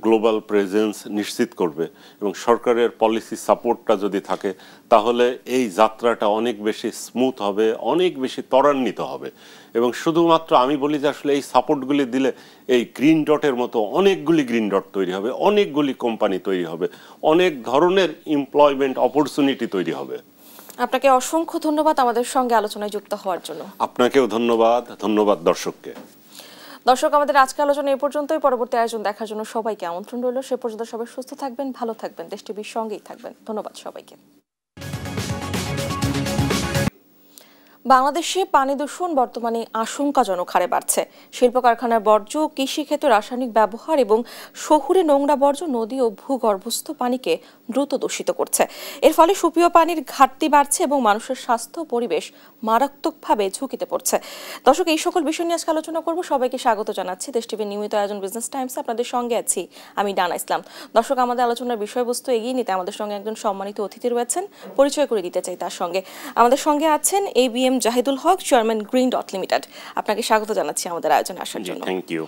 গ্লোবাল প্রেজেন্স নিশ্চিত করবে এবং সরকারের পলিসি সাপোর্টটা যদি থাকে তাহলে এই যাত্রাটা অনেক বেশি স্মুথ হবে, অনেক বেশি ত্বরান্বিত হবে। এবং শুধুমাত্র আমি বলি যে আসলে এই সাপোর্টগুলি দিলে এই গ্রিন ডটের মতো অনেকগুলি গ্রিন ডট তৈরি হবে, অনেকগুলি কোম্পানি তৈরি হবে, অনেক ধরনের এমপ্লয়মেন্ট অপরচুনিটি তৈরি হবে। আপনাকে অসংখ্য ধন্যবাদ আমাদের সঙ্গে আলোচনায় যুক্ত হওয়ার জন্য। আপনাকেও ধন্যবাদ, ধন্যবাদ দর্শককে। দর্শক, আমাদের আজকে আলোচনা এই পর্যন্তই। পরবর্তী আয়োজন দেখার জন্য সবাইকে আমন্ত্রণ রইল। সে পর্যন্ত সবাই সুস্থ থাকবেন, ভালো থাকবেন, দেশ টিভির সঙ্গেই থাকবেন। ধন্যবাদ সবাইকে। বাংলাদেশে পানি দূষণ বর্তমানে আশঙ্কাজনক হারে বাড়ছে। শিল্প কারখানার বর্জ্য, কৃষিক্ষেত্রে রাসায়নিক ব্যবহার এবং শহুরে নোংরা বর্জ্য নদী ও ভূগর্ভস্থ পানিকে দ্রুত দূষিত করছে। এর ফলে সুপেয় পানির ঘাটতি বাড়ছে এবং মানুষের স্বাস্থ্য পরিবেশ মারাত্মকভাবে ঝুঁকিতে পড়ছে। দর্শক, এই সকল বিষয় নিয়ে আজকে আলোচনা করব। সবাইকে স্বাগত জানাচ্ছি দেশ টিভির নিয়মিত আয়োজন বিজনেস টাইমস। আপনাদের সঙ্গে আছি আমি ডানা ইসলাম। দর্শক, আমাদের আলোচনার বিষয়বস্তু এগিয়ে নিতে আমাদের সঙ্গে একজন সম্মানিত অতিথি রয়েছেন, পরিচয় করে দিতে চাই তার সঙ্গে। আমাদের সঙ্গে আছেন ABM Zahidul Haque, chairman green dot limited. আপনাকে স্বাগত জানাচ্ছি আমাদের আয়োজনে আসার জন্য। Thank you.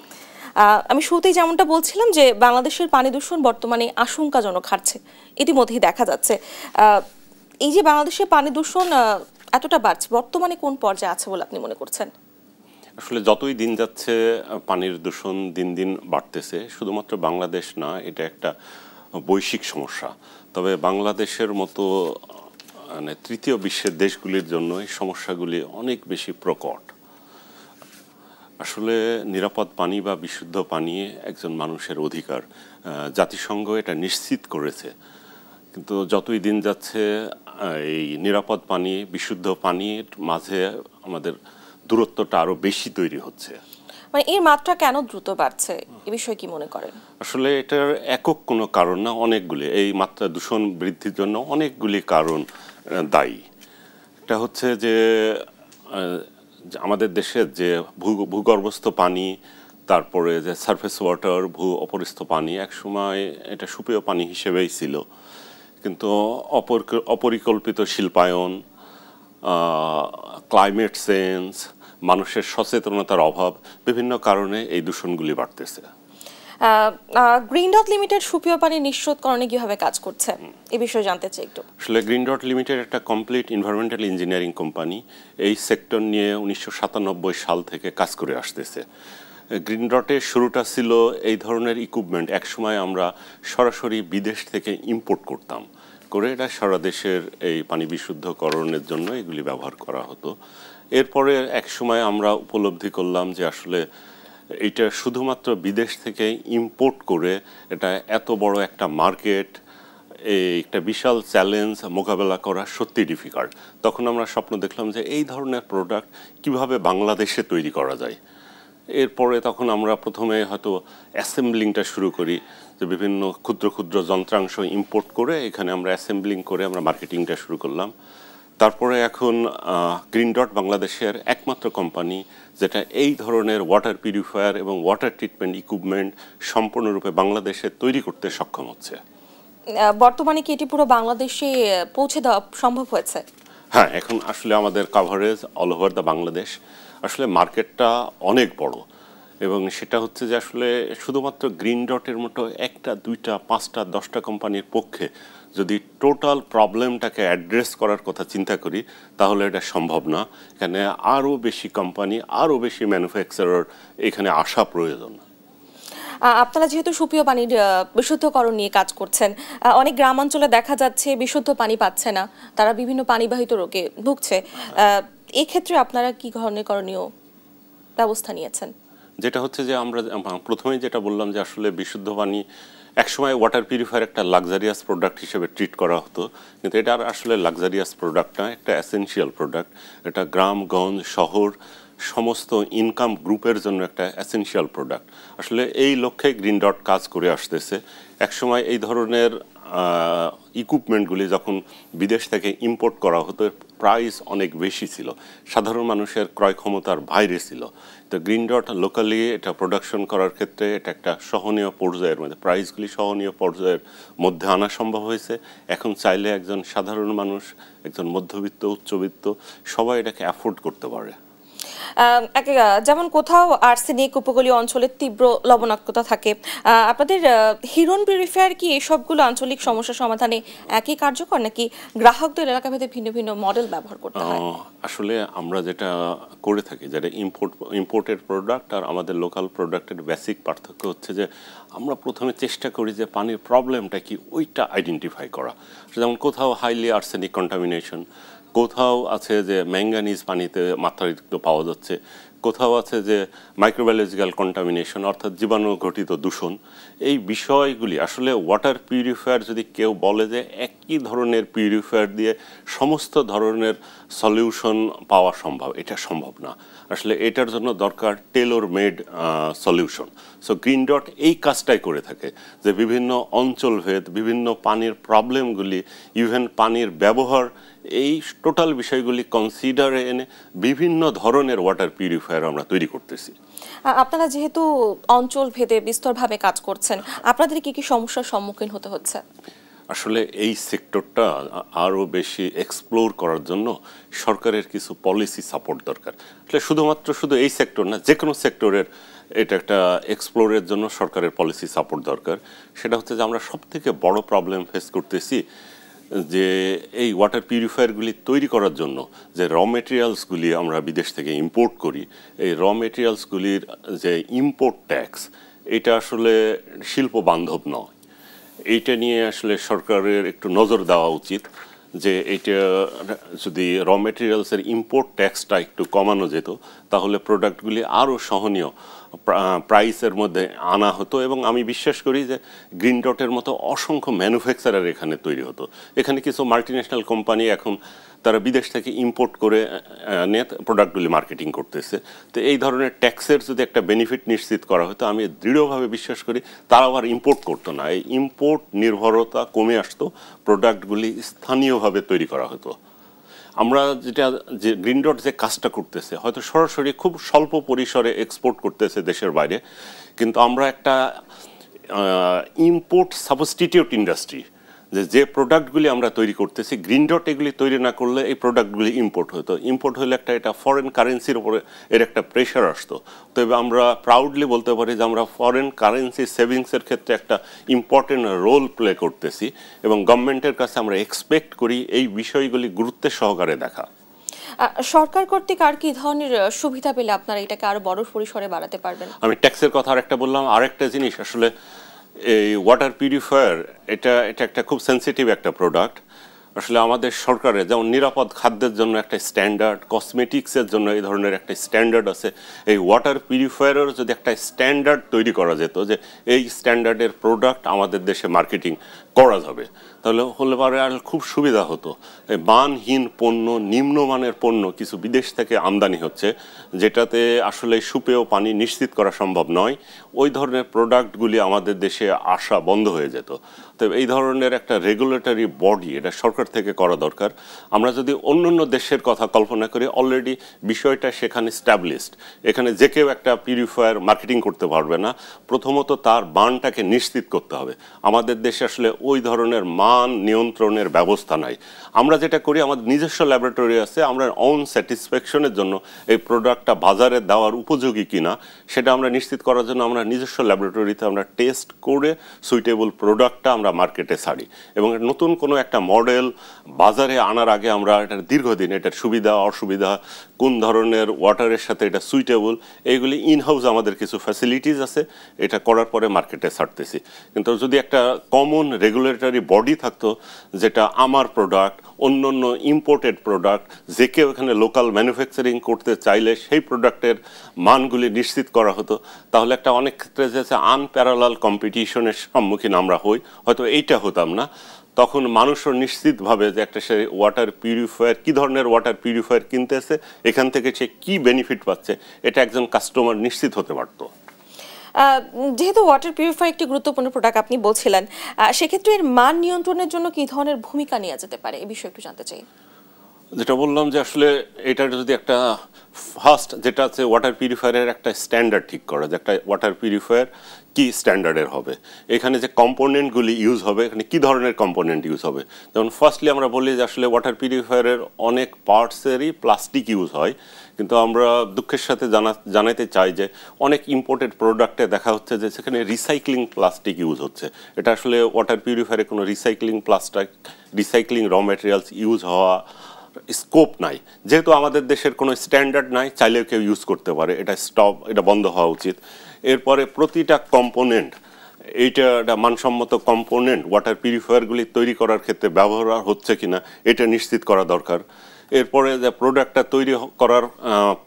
আমি শুরুতেই যেমনটা বলছিলাম যে বাংলাদেশের পানি দূষণ বর্তমানে আশঙ্কাজনক হারছে, ইতিমধ্যেই দেখা যাচ্ছে। এই যে বাংলাদেশের পানি দূষণ এতটা বাড়ছে, বর্তমানে কোন পর্যায়ে আছে বলে আপনি মনে করছেন? আসলে যতই দিন যাচ্ছে পানির দূষণ দিন দিন বাড়তেছে। শুধুমাত্র বাংলাদেশ না, এটা একটা বৈশ্বিক সমস্যা। তবে বাংলাদেশের মতো মানে তৃতীয় বিশ্বের দেশগুলির জন্য এই সমস্যাগুলি অনেক বেশি প্রকট। আসলে নিরাপদ পানি বা বিশুদ্ধ পানি একজন মানুষের অধিকার। জাতিসংঘ এটা নিশ্চিত করেছে, কিন্তু যতই দিন যাচ্ছে এই নিরাপদ পানি, বিশুদ্ধ পানির মাঝে আমাদের দূরত্বটা আরো বেশি তৈরি হচ্ছে। মানে এর মাত্রা কেন দ্রুত বাড়ছে, এ বিষয়ে কি মনে করেন? আসলে এটার একক কোনো কারণ না, অনেকগুলি। এই মাত্রা দূষণ বৃদ্ধির জন্য অনেকগুলি কারণ দায়ী। এটা হচ্ছে যে আমাদের দেশের যে ভূগর্ভস্থ পানি, তারপরে যে সারফেস ওয়াটার, ভূ অপরিস্থ পানি, একসময় এটা সুপেয় পানি হিসেবেই ছিল, কিন্তু অপরিকল্পিত শিল্পায়ন, ক্লাইমেট চেঞ্জ, মানুষের সচেতনতার অভাব, বিভিন্ন কারণে এই দূষণগুলি বাড়তেছে। গ্রিন ডট লিমিটেড সুপেয় পানি নিঃশোধকরণে কিভাবে কাজ করছে, এই বিষয়ে জানতে চাই একটু। আসলে গ্রিন ডট লিমিটেড একটা কমপ্লিট এনভায়রনমেন্টাল ইঞ্জিনিয়ারিং কোম্পানি। এই সেক্টর নিয়ে 1997 সাল থেকে কাজ করে আসতেছে। গ্রিন ডটের শুরুটা ছিল এই ধরনের ইকুইপমেন্ট একসময় আমরা সরাসরি বিদেশ থেকে ইম্পোর্ট করতাম, করে এটা সারা দেশের এই পানি বিশুদ্ধকরণের জন্য এগুলি ব্যবহার করা হতো। এরপরে একসময় আমরা উপলব্ধি করলাম যে আসলে এটা শুধুমাত্র বিদেশ থেকে ইম্পোর্ট করে এটা এত বড় একটা মার্কেট, এই একটা বিশাল চ্যালেঞ্জ মোকাবেলা করা সত্যি ডিফিকাল্ট। তখন আমরা স্বপ্ন দেখলাম যে এই ধরনের প্রোডাক্ট কিভাবে বাংলাদেশে তৈরি করা যায়। এরপরে তখন আমরা প্রথমে হয়তো অ্যাসেম্বলিংটা শুরু করি, যে বিভিন্ন ক্ষুদ্র ক্ষুদ্র যন্ত্রাংশ ইম্পোর্ট করে এখানে আমরা অ্যাসেম্বলিং করে আমরা মার্কেটিংটা শুরু করলাম। তারপরে এখন গ্রিন ডট বাংলাদেশের একমাত্র কোম্পানি যেটা এই ধরনের ওয়াটার পিউরিফায়ার এবং ওয়াটার ট্রিটমেন্ট ইকুইপমেন্ট সম্পূর্ণরূপে বাংলাদেশে তৈরি করতে সক্ষম হচ্ছে। বর্তমানে কি এটি পুরো বাংলাদেশে পৌঁছে দেওয়া সম্ভব হয়েছে? হ্যাঁ, এখন আসলে আমাদের coverage all over the Bangladesh. আসলে মার্কেটটা অনেক বড়, এবং সেটা হচ্ছে যে আসলে শুধুমাত্র গ্রিন ডটের মতো একটা, দুইটা, পাঁচটা, 10টা কোম্পানির পক্ষে যদি টোটাল প্রবলেমটাকে অ্যাড্রেস করার কথা চিন্তা করি তাহলে এটা সম্ভব না। এখানে আরও বেশি কোম্পানি, আরও বেশি ম্যানুফ্যাকচারার এখানে আসা প্রয়োজন। আপনারা যেহেতু সুপেয় পানির বিশুদ্ধকরণ নিয়ে কাজ করছেন, অনেক গ্রামাঞ্চলে দেখা যাচ্ছে বিশুদ্ধ পানি পাচ্ছে না, তারা বিভিন্ন পানিবাহিত রোগে ভুগছে। এই ক্ষেত্রে আপনারা কি ধরনের করণীয় ব্যবস্থা নিয়েছেন? যেটা হচ্ছে যে আমরা প্রথমেই যেটা বললাম যে আসলে বিশুদ্ধ পানি একসময় ওয়াটার পিউরিফায়ার একটা লাক্সারিয়াস প্রোডাক্ট হিসেবে ট্রিট করা হতো, কিন্তু এটা আসলে লাক্সারিয়াস প্রোডাক্ট না, একটা এসেনশিয়াল প্রোডাক্ট। এটা গ্রামগঞ্জ, শহর, সমস্ত ইনকাম গ্রুপের জন্য একটা এসেনশিয়াল প্রোডাক্ট। আসলে এই লক্ষ্যে গ্রিন ডট কাজ করে আসতেছে। একসময় এই ধরনের ইকুইপমেন্টগুলি যখন বিদেশ থেকে ইম্পোর্ট করা হতো, প্রাইস অনেক বেশি ছিল, সাধারণ মানুষের ক্রয় ক্ষমতার বাইরে ছিল। তো গ্রিন ডট লোকালি এটা প্রোডাকশন করার ক্ষেত্রে এটা একটা সহনীয় পর্যায়ের মধ্যে, প্রাইসগুলি সহনীয় পর্যায়ের মধ্যে আনা সম্ভব হয়েছে। এখন চাইলে একজন সাধারণ মানুষ, একজন মধ্যবিত্ত, উচ্চবিত্ত সবাই এটাকে অ্যাফোর্ড করতে পারে। যেমন কোথাও আর্সেনিক, উপকূলীয় অঞ্চলে তীব্র লবণাক্ততা থাকে, আপনাদের হিরন পিউরিফায়ার কি এসবগুলো আঞ্চলিক সমস্যা সমাধানে একই কার্যকর, নাকি গ্রাহকদের এলাকাভেদে ভিন্ন ভিন্ন মডেল ব্যবহার করতে হয়? আসলে আমরা যেটা করে থাকি, যেটা ইম্পোর্টেড প্রোডাক্ট আর আমাদের লোকাল প্রোডাক্টের বেসিক পার্থক্য হচ্ছে যে আমরা প্রথমে চেষ্টা করি যে পানির প্রবলেমটা কি ওইটা আইডেন্টিফাই করা। যেমন কোথাও হাইলি আর্সেনিক কন্টামিনেশন, কোথাও আছে যে ম্যাঙ্গানিজ পানিতে মাত্রাতিরিক্ত পাওয়া যাচ্ছে, কোথাও আছে যে মাইক্রোবায়োলজিক্যাল কন্টামিনেশন অর্থাৎ জীবাণু ঘটিত দূষণ। এই বিষয়গুলি আসলে ওয়াটার পিউরিফায়ার যদি কেউ বলে যে একই ধরনের পিউরিফায়ার দিয়ে সমস্ত ধরনের সলিউশন পাওয়া সম্ভব, এটা সম্ভব না। আসলে এটার জন্য দরকার Taylor made solution. So green dot এই কাজটাই করে থাকে, যে বিভিন্ন অঞ্চলভেদ, বিভিন্ন পানির প্রবলেমগুলি, ইভেন পানির ব্যবহার, এই টোটাল বিষয়গুলি কনসিডারে এনে বিভিন্ন ধরনের ওয়াটার পিউরিফায়ার আমরা তৈরি করতেছি। আপনারা যেহেতু অঞ্চল ভেদে বিস্তরভাবে কাজ করছেন, আপনাদের কি কি সমস্যার সম্মুখীন হতে হচ্ছে? আসলে এই সেক্টরটা আরও বেশি এক্সপ্লোর করার জন্য সরকারের কিছু পলিসি সাপোর্ট দরকার। আসলে শুধু এই সেক্টর না, যে কোনো সেক্টরের এটা একটা এক্সপ্লোরের জন্য সরকারের পলিসি সাপোর্ট দরকার। সেটা হচ্ছে যে আমরা সবথেকে বড় প্রবলেম ফেস করতেছি যে এই ওয়াটার পিউরিফায়ারগুলি তৈরি করার জন্য যে র মেটেরিয়ালসগুলি আমরা বিদেশ থেকে ইম্পোর্ট করি, এই র মেটেরিয়ালসগুলির যে ইম্পোর্ট ট্যাক্স, এটা আসলে শিল্প বান্ধব নয়। এইটা নিয়ে আসলে সরকারের একটু নজর দেওয়া উচিত, যে এইটা যদি র মেটেরিয়ালসের ইম্পোর্ট ট্যাক্সটা একটু কমানো যেত তাহলে প্রোডাক্টগুলি আরও সহনীয় প্রাইসের মধ্যে আনা হতো। এবং আমি বিশ্বাস করি যে গ্রিন ডটের মতো অসংখ্য ম্যানুফ্যাকচারার এখানে তৈরি হতো। এখানে কিছু মাল্টিন্যাশনাল কোম্পানি এখন তারা বিদেশ থেকে ইম্পোর্ট করে নিয়ে প্রোডাক্টগুলি মার্কেটিং করতেছে। তো এই ধরনের ট্যাক্সের যদি একটা বেনিফিট নিশ্চিত করা হতো, আমি দৃঢ়ভাবে বিশ্বাস করি তারা আবার ইম্পোর্ট করতো না, এই ইম্পোর্ট নির্ভরতা কমে আসতো, প্রোডাক্টগুলি স্থানীয়ভাবে তৈরি করা হতো। আমরা যেটা যে গ্রিন ডট যে কাজটা করতেছে, হয়তো সরাসরি খুব স্বল্প পরিসরে এক্সপোর্ট করতেছে দেশের বাইরে, কিন্তু আমরা একটা ইম্পোর্ট সাবস্টিটিউট ইন্ডাস্ট্রি, যে প্রোডাক্টগুলি আমরা তৈরি করতেছি, গ্রিন ডট এগুলি তৈরি না করলে এই প্রোডাক্টগুলি ইম্পোর্ট হতো। ইম্পোর্ট হলে এটা ফরেন কারেন্সির উপরে এর একটা প্রেশার আসতো। তবে আমরা প্রাউডলি বলতে পারি যে আমরা ফরেন কারেন্সি সেভিংসের ক্ষেত্রে একটা ইম্পর্টেন্ট রোল প্লে করতেছি, এবং গভর্নমেন্টের কাছে আমরা এক্সপেক্ট করি এই বিষয়গুলি গুরুত্বের সহকারে দেখা। সরকার কর্তৃক আর কি ধরনের সুবিধা পেলে আপনারা এটাকে আরো বড় পরিসরে বাড়াতে পারবেন? আমি ট্যাক্সের কথা আরেকটা বললাম, আরেকটা জিনিস আসলে এই ওয়াটার পিউরিফায়ার এটা একটা খুব সেন্সিটিভ একটা প্রোডাক্ট। আসলে আমাদের সরকারের যেমন নিরাপদ খাদ্যের জন্য একটা স্ট্যান্ডার্ড, কসমেটিক্সের জন্য এই ধরনের একটা স্ট্যান্ডার্ড আছে, এই ওয়াটার পিউরিফায়ারের যদি একটা স্ট্যান্ডার্ড তৈরি করা যেত যে এই স্ট্যান্ডার্ডের প্রোডাক্ট আমাদের দেশে মার্কেটিং করা যাবে, তাহলে হলে পারে আর খুব সুবিধা হতো। এই মানহীন পণ্য, নিম্নমানের পণ্য কিছু বিদেশ থেকে আমদানি হচ্ছে, যেটাতে আসলে সুপেয় পানি নিশ্চিত করা সম্ভব নয়, ওই ধরনের প্রোডাক্টগুলি আমাদের দেশে আসা বন্ধ হয়ে যেত। তবে এই ধরনের একটা রেগুলেটরি বডি এটা সরকার থেকে করা দরকার। আমরা যদি অন্য দেশের কথা কল্পনা করি, অলরেডি বিষয়টা সেখানে স্ট্যাবলিশড, এখানে যে কেউ একটা পিউরিফায়ার মার্কেটিং করতে পারবে না। প্রথমত তার মানটাকে নিশ্চিত করতে হবে। আমাদের দেশে আসলে ওই ধরনের মান নিয়ন্ত্রণের ব্যবস্থা নাই। আমরা যেটা করি, আমাদের নিজস্ব ল্যাবরেটরি আছে, আমরা অন স্যাটিসফ্যাকশনের জন্য এই প্রোডাক্টটা বাজারে দেওয়ার উপযোগী কিনা সেটা আমরা নিশ্চিত করার জন্য আমরা নিজস্ব ল্যাবরেটরিতে আমরা টেস্ট করে সুইটেবল প্রোডাক্টটা আমরা মার্কেটে ছাড়ি। এবং নতুন কোনো একটা মডেল বাজারে আনার আগে আমরা এটার দীর্ঘদিন এটার সুবিধা অসুবিধা, কোন ধরনের ওয়াটারের সাথে এটা সুইটেবল, এইগুলি ইনহাউস আমাদের কিছু ফ্যাসিলিটিস আছে, এটা করার পরে মার্কেটে ছাড়তেছি। কিন্তু যদি একটা কমন রেগুলেটরি বডি থাকতো, যেটা আমার প্রোডাক্ট, অন্য ইম্পোর্টেড প্রোডাক্ট, যে কেউ এখানে লোকাল ম্যানুফ্যাকচারিং করতে চাইলে সেই প্রোডাক্টের মানগুলি নিশ্চিত করা হতো, তাহলে একটা অনেক ক্ষেত্রে যে আনপ্যারালাল কম্পিটিশনের সম্মুখীন আমরা হই, হয়তো এইটা হতাম না। তখন মানুষও নিশ্চিতভাবে যে একটা সে ওয়াটার পিউরিফায়ার, কী ধরনের ওয়াটার পিউরিফায়ার কিনতেছে, এখান থেকে সে কী বেনিফিট পাচ্ছে, এটা একজন কাস্টমার নিশ্চিত হতে পারতো। যেহেতু ওয়াটার পিউরিফায়ার একটি গুরুত্বপূর্ণ প্রোডাক্ট আপনি বলছিলেন, সেক্ষেত্রে এর মান নিয়ন্ত্রণের জন্য কি ধরনের ভূমিকা নেওয়া যেতে পারে, এই বিষয়ে একটু জানতে চাই। যেটা বললাম যে আসলে এটার যদি একটা ফার্স্ট যেটা আছে ওয়াটার পিউরিফায়ারের একটা স্ট্যান্ডার্ড ঠিক করা, যে একটা ওয়াটার পিউরিফায়ার কি স্ট্যান্ডার্ডের হবে, এখানে যে কম্পোনেন্টগুলি ইউজ হবে, এখানে কি ধরনের কম্পোনেন্ট ইউজ হবে। যেমন ফার্স্টলি আমরা বলি যে আসলে ওয়াটার পিউরিফায়ারের অনেক পার্টসেরই প্লাস্টিক ইউজ হয়, কিন্তু আমরা দুঃখের সাথে জানাতে চাই যে অনেক ইম্পোর্টেড প্রোডাক্টে দেখা হচ্ছে যে সেখানে রিসাইক্লিং প্লাস্টিক ইউজ হচ্ছে। এটা আসলে ওয়াটার পিউরিফায়ারে কোনো রিসাইক্লিং র ম্যাটেরিয়ালস ইউজ হওয়া স্কোপ নাই। যেহেতু আমাদের দেশের কোনো স্ট্যান্ডার্ড নাই, চাইলেও কেউ ইউজ করতে পারে, এটা বন্ধ হওয়া উচিত। এরপরে প্রতিটা কম্পোনেন্ট, এইটা মানসম্মত কম্পোনেন্ট ওয়াটার পিউরিফায়ারগুলি তৈরি করার ক্ষেত্রে ব্যবহার হচ্ছে কিনা এটা নিশ্চিত করা দরকার। এরপরে যে প্রোডাক্টটা তৈরি করার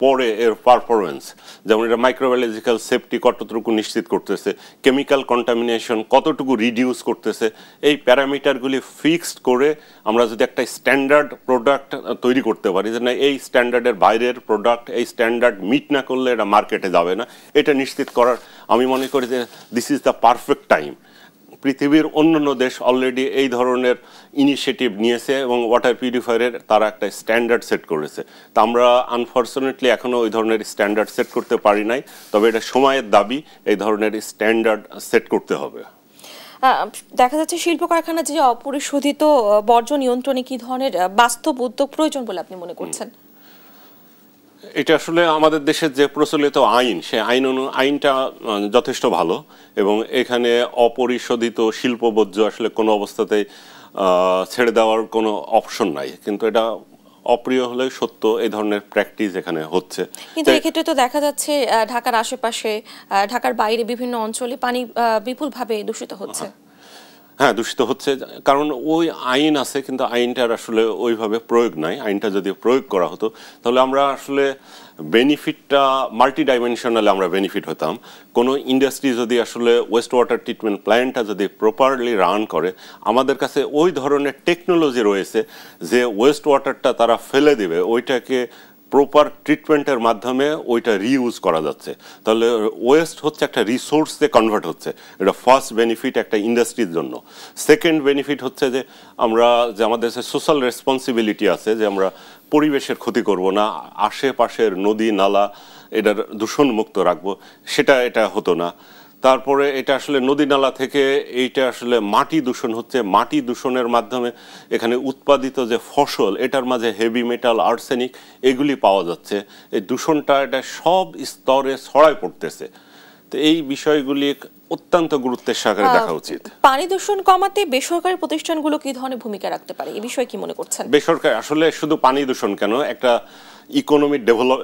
পরে এর পারফরমেন্স, যেমন এটা মাইক্রোবায়োলজিক্যাল সেফটি কতটুকু নিশ্চিত করতেছে, কেমিক্যাল কন্টামিনেশন কতটুকু রিডিউস করতেছে, এই প্যারামিটারগুলি ফিক্সড করে আমরা যদি একটা স্ট্যান্ডার্ড প্রোডাক্ট তৈরি করতে পারি, যে না এই স্ট্যান্ডার্ডের বাইরের প্রোডাক্ট এই স্ট্যান্ডার্ড মিট না করলে এটা মার্কেটে যাবে না, এটা নিশ্চিত করার আমি মনে করি যে this is the perfect time. পৃথিবীর অন্যান্য দেশ অলরেডি এই ধরনের ইনিশিয়েটিভ নিয়েছে এবং ওয়াটার পিউরিফায়ারের তারা একটা স্ট্যান্ডার্ড সেট করেছে। তা আমরা আনফর্চুনেটলি এখনও ওই ধরনের স্ট্যান্ডার্ড সেট করতে পারি নাই, তবে এটা সময়ের দাবি, এই ধরনের স্ট্যান্ডার্ড সেট করতে হবে। দেখা যাচ্ছে শিল্প কারখানা যে অপরিশোধিত বর্জ্য নিয়ন্ত্রণে কি ধরনের বাস্তব উদ্যোগ প্রয়োজন বলে আপনি মনে করছেন? এটা আসলে আমাদের দেশের যে প্রচলিত আইন, সে আইনটা যথেষ্ট ভালো, এবং এখানে অপরিশোধিত শিল্প বর্জ্য আসলে কোনো অবস্থাতেই ছেড়ে দেওয়ার কোনো অপশন নাই। কিন্তু এটা অপ্রিয় হলে সত্য, এই ধরনের প্র্যাকটিস এখানে হচ্ছে। কিন্তু এক্ষেত্রে তো দেখা যাচ্ছে ঢাকার আশেপাশে, ঢাকার বাইরে বিভিন্ন অঞ্চলে পানি বিপুলভাবে দূষিত হচ্ছে। হ্যাঁ, দূষিত হচ্ছে, কারণ ওই আইন আছে কিন্তু আইনটার আসলে ওইভাবে প্রয়োগ নাই। আইনটা যদি প্রয়োগ করা হতো তাহলে আমরা আসলে বেনিফিটটা মাল্টি ডাইমেনশনালে আমরা বেনিফিট হতাম। কোনো ইন্ডাস্ট্রি যদি আসলে ওয়েস্ট ওয়াটার ট্রিটমেন্ট প্ল্যান্টটা যদি প্রপারলি রান করে, আমাদের কাছে ওই ধরনের টেকনোলজি রয়েছে যে ওয়েস্ট ওয়াটারটা তারা ফেলে দেবে, ওইটাকে প্রপার ট্রিটমেন্টের মাধ্যমে ওইটা রিইউজ করা যাচ্ছে। তাহলে ওয়েস্ট হচ্ছে একটা রিসোর্সে কনভার্ট হচ্ছে। এটা ফার্স্ট বেনিফিট একটা ইন্ডাস্ট্রির জন্য। সেকেন্ড বেনিফিট হচ্ছে যে আমরা যে আমাদের সোশ্যাল রেসপন্সিবিলিটি আছে যে আমরা পরিবেশের ক্ষতি করব না, আশেপাশের নদী নালা এটার দূষণমুক্ত রাখবো, এটা হতো না। তারপরে এটা আসলে নদী নালা থেকে এইটা আসলে মাটি দূষণ হচ্ছে, মাটি দূষণের মাধ্যমে এখানে উৎপাদিত যে ফসল এটার মাঝে হেভি মেটাল আর্সেনিক এগুলি পাওয়া যাচ্ছে। এই দূষণটা এটা সব স্তরে ছড়ায় পড়তেছে। তো এই বিষয়গুলি অত্যন্ত গুরুত্বের সহকারে দেখা উচিত। পানি দূষণ কমাতে বেসরকারি প্রতিষ্ঠানগুলো কি ধরনের ভূমিকা রাখতে পারে, এই বিষয়ে কি মনে করছেন? বেসরকারি আসলে শুধু পানি দূষণ কেন, একটা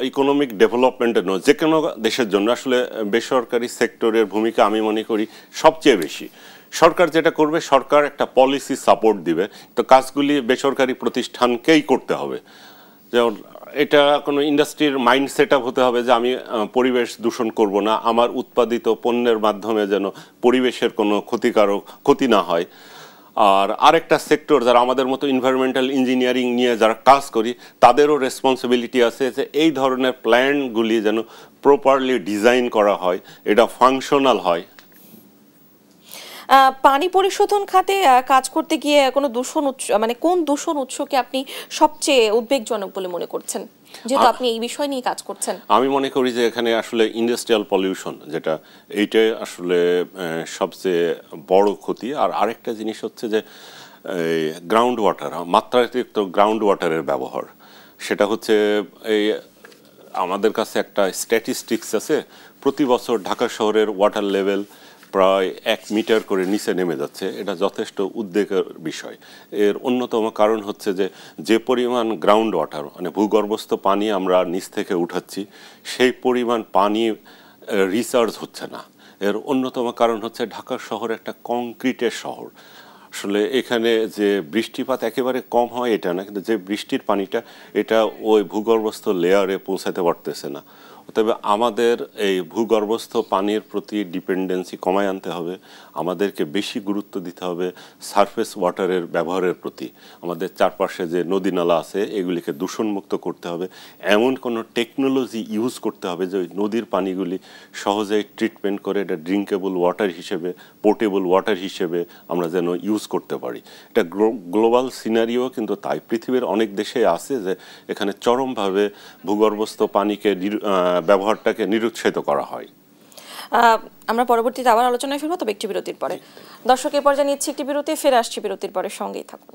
ইকোনমিক ডেভেলপমেন্টের নয়, যে কোনো দেশের জন্য আসলে বেসরকারি সেক্টরের ভূমিকা আমি মনে করি সবচেয়ে বেশি। সরকার যেটা করবে, সরকার একটা পলিসি সাপোর্ট দিবে, তো কাজগুলি বেসরকারি প্রতিষ্ঠানকেই করতে হবে। যেমন এটা কোনো ইন্ডাস্ট্রির মাইন্ড সেট আপ হতে হবে যে আমি পরিবেশ দূষণ করব না, আমার উৎপাদিত পণ্যের মাধ্যমে যেন পরিবেশের কোনো ক্ষতি না হয়। আর আরেকটা সেক্টর যারা আমাদের মতো এনভায়রনমেন্টাল ইঞ্জিনিয়ারিং নিয়ে যারা কাজ করি, তাদেরও রেসপন্সিবিলিটি আছে যে এই ধরনের প্ল্যানগুলি যেন প্রপারলি ডিজাইন করা হয়, এটা ফাংশনাল হয়। পানি পরিশোধন খাতে কাজ করতে গিয়ে কোনো দূষণ উৎস, মানে কোন দূষণ উৎসকে আপনি সবচেয়ে উদ্বেগজনক বলে মনে করছেন, যেহেতু আপনি এই বিষয় নিয়ে কাজ করছেন? আমি মনে করি যে এখানে আসলে ইন্ডাস্ট্রিয়াল পলিউশন, যেটা এইটাই আসলে সবচেয়ে বড় ক্ষতি। আর আরেকটা জিনিস হচ্ছে যে গ্রাউন্ড ওয়াটার, মাত্রাতিরিক্ত গ্রাউন্ড ওয়াটারের ব্যবহার। সেটা হচ্ছে এই আমাদের কাছে একটা স্ট্যাটিস্টিক্স আছে, প্রতি বছর ঢাকা শহরের ওয়াটার লেভেল প্রায় 1 মিটার করে নিচে নেমে যাচ্ছে। এটা যথেষ্ট উদ্বেগের বিষয়। এর অন্যতম কারণ হচ্ছে যে পরিমাণ গ্রাউন্ড ওয়াটার মানে ভূগর্ভস্থ পানি আমরা নিচ থেকে উঠাচ্ছি, সেই পরিমাণ পানি রিচার্জ হচ্ছে না। এর অন্যতম কারণ হচ্ছে ঢাকা শহর একটা কংক্রিটের শহর। আসলে এখানে যে বৃষ্টিপাত একেবারে কম হয় এটা না, কিন্তু যে বৃষ্টির পানিটা এটা ওই ভূগর্ভস্থ লেয়ারে পৌঁছাতে পারতেছে না। তবে আমাদের এই ভূগর্ভস্থ পানির প্রতি ডিপেন্ডেন্সি কমায় আনতে হবে। আমাদেরকে বেশি গুরুত্ব দিতে হবে সারফেস ওয়াটারের ব্যবহারের প্রতি। আমাদের চারপাশে যে নদী নালা আছে এগুলিকে দূষণমুক্ত করতে হবে। এমন কোনো টেকনোলজি ইউজ করতে হবে যে ওই নদীর পানিগুলি সহজেই ট্রিটমেন্ট করে এটা ড্রিঙ্কেবল ওয়াটার হিসেবে, পোর্টেবল ওয়াটার হিসেবে আমরা যেন ইউজ করতে পারি। এটা গ্লোবাল সিনারিও কিন্তু তাই। পৃথিবীর অনেক দেশে আছে যে এখানে চরমভাবে ভূগর্ভস্থ পানিকে ব্যবহারটাকে নিরুৎসাহিত করা হয়। আমরা পরবর্তীতে আবার আলোচনায় ফিরবো, তবে একটি বিরতির পরে। দর্শক, এ পর্যায়ে নিচ্ছি একটি বিরতি, ফিরে আসছি বিরতির পরে, সঙ্গেই থাকুন।